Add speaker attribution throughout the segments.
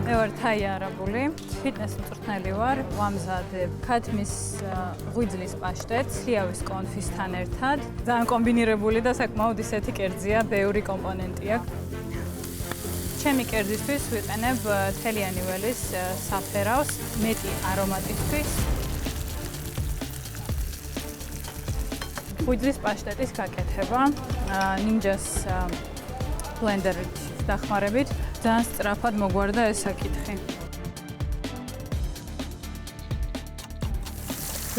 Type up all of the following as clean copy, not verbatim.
Speaker 1: მე ვარ თაია არაბული, ფიტნეს მწვრთნელი ვარ, ვამზადებ ქათმის ღვიძლის პაშტეტს, ხიავის კონფისთან ერთად. ძალიან კომბინირებული და საკმაოდ ისეთი კერძია, ბევრი კომპონენტი აქვს. ჩემი კერძისთვის ვიყენებ თელიანი ველის საფერავს, მეტი არომატისთვის. ღვიძლის პაშტეტის გაკეთება, ნინჯას ბლენდერით დახმარებით, ძალიან სწრაფად მოგვარდა ეს საკითხი.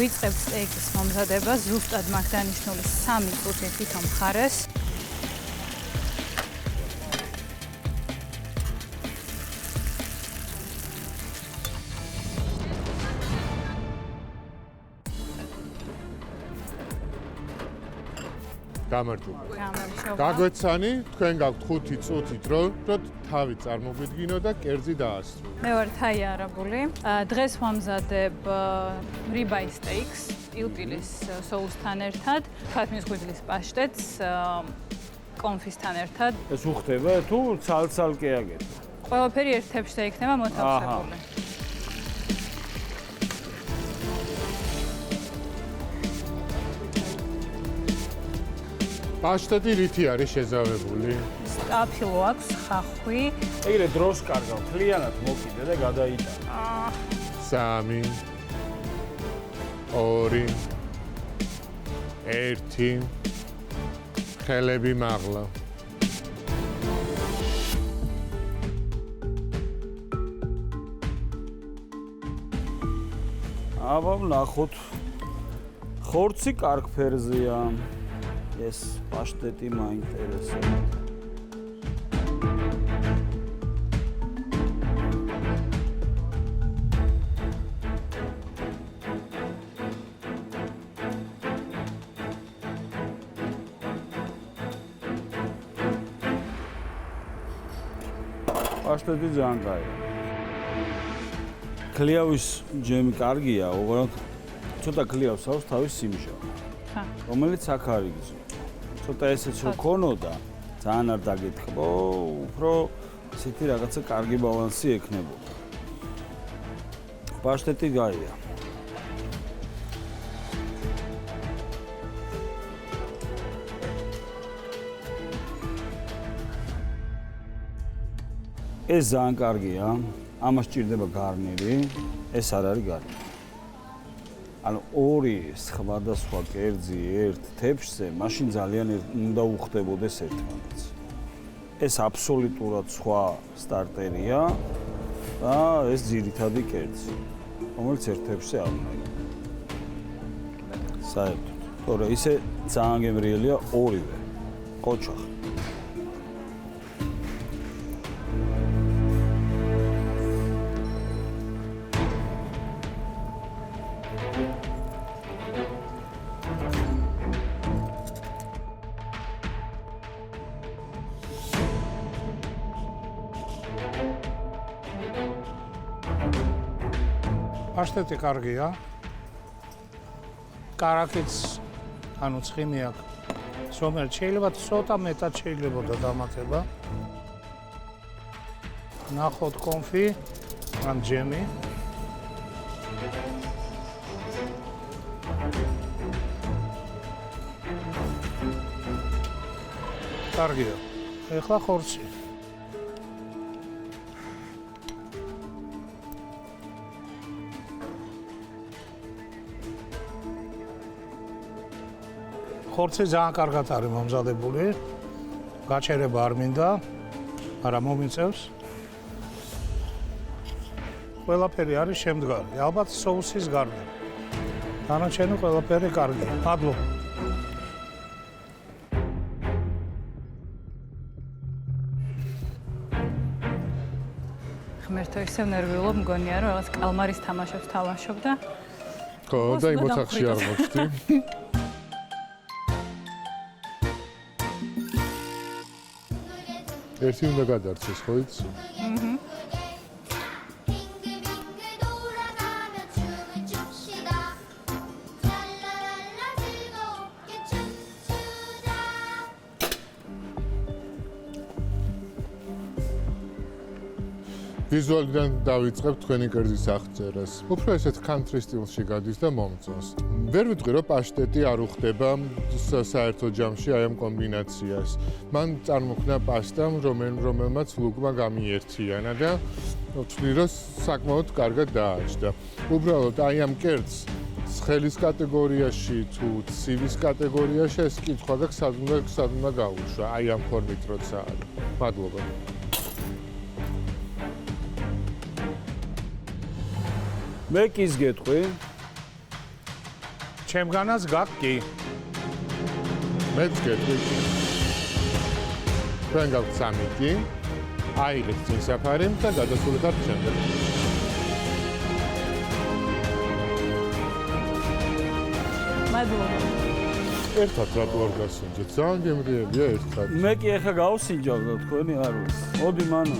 Speaker 1: ვიწყებთ სტეიკის მომზადებას, ზუსტად მაქვს დანიშნული 3 წუთი თვითონ მხარეს.
Speaker 2: გამარჯობა. გაგვეცანი, თქვენ გაქვთ 5 წუთით, რომ თავი წარმოგვიდგინო და კერძი დაასრულო.
Speaker 1: მე ვარ თაია არაბული. დღეს ვამზადებ ribeye steaks, პილპილის соуსთან ერთად, ქათმის ღვიძლის პაშტეტს კონფისთან ერთად.
Speaker 3: ეს უხდება თუ ცალ-ცალკე აგეთ?
Speaker 1: ყველაფერი ერთ თებშზე იქნება მოთავსებული.
Speaker 2: პაშტეტი რითი არის შეზავებული?
Speaker 1: სტაფილო აქვს, ხახვი.
Speaker 3: ეგრე დროს კარგავ, მთლიანად მოკიდე და გადაიტანე.
Speaker 2: 3 2 1 ხელები მაღლა.
Speaker 3: აბა ვნახოთ. ხორცი კარგ ფერზეა. ეს პაშტეტი მაინტერესებს. პაშტეტი ძალიან კაია. ქლიავის ჯემი კარგია, უბრალოდ ცოტა ქლიავს აქვს თავის სიმჟავა. რომელიც აქ არის გზო. ცოტა ესეც რო ქონოდა, ძალიან არ დაგეთქბო, უფრო ისეთი რაღაცა კარგი ბალანსი ექნებოდა. პაშტეტი გაია. ეს ძალიან კარგია, ამას ჭირდება გარნირი, ეს არ არის გარნირი. ანუ ორი სხვადასხვა კერძი ერთ თებშზე, მაშინ ძალიან უნდა უხდებოდეს ერთმანეთს. ეს აბსოლუტურად სხვა სტარტერია და ეს ძირითადი კერძი, რომელიც ერთ თებშზე არ უნდა იყოს. საერთოდ, თორე ისე ძალიან გემრიელია ორივე. ყოჩახ.
Speaker 4: პაშტეტი კარგია. კარაქიც, ანუ ცხიმი აქვს. ზომიერ შეიძლება ცოტა მეტად შეიძლებოდა დამატება. ნახოთ კონფი, ან ჯემი. კარგია. ეხლა ხორცი. ხორცი ძალიან კარგად არის მომზადებული. გაჩერება არ მინდა, მაგრამ მომიწევს. ყველაფერი არის შემდგარი. ალბათ соуსის გარდა. დანარჩენი ყველაფერი კარგია. მადლობა.
Speaker 1: ღმერთო, ისევ ნერვიულობ, მგონია რომ რაღაც კალმარის თამაშებს თამაშობ და
Speaker 2: ხო, და იმ ოთახში არ მოხდი. ერთი უნდა გადარჩეს, ხო იცი? ვიზუალიდან დავიწყებ თქვენი კერძის აღწერას. უფრო ესეთ country სტილში გადის და მომწონს. ვერ ვიტყვი რომ პაშტეტი არ უხდება საერთო ჯამში აი ამ კომბინაციას. მან წარმოქმნა პასტამ, რომელმაც ლუკმა გამიერთიანა და ვთვლი რომ საკმაოდ კარგად დააჭდა. უბრალოდ აი ამ კერძს ცხელის კატეგორიაში თუ ცივის კატეგორიაში ეს კითხვა გაქვს სადღაც გაუშვა. აი ამ ფორმით როცა არის. მადლობა.
Speaker 3: მე კის გეტყვი?
Speaker 4: ჩემგანაც გაქვს კი.
Speaker 2: მეც გეტყვი. თქვენ გაქვთ 3 კი. აიღეთ წინ საფარი და გადასულიყავთ შემდეგ.
Speaker 1: მადლობა.
Speaker 2: ერთად რატო არ გასინჯეთ? ძალიან გემრიელია ერთად.
Speaker 3: მე კი ახლა გავსინჯავ და თქვენი არ ვიცი. მოდი მანო.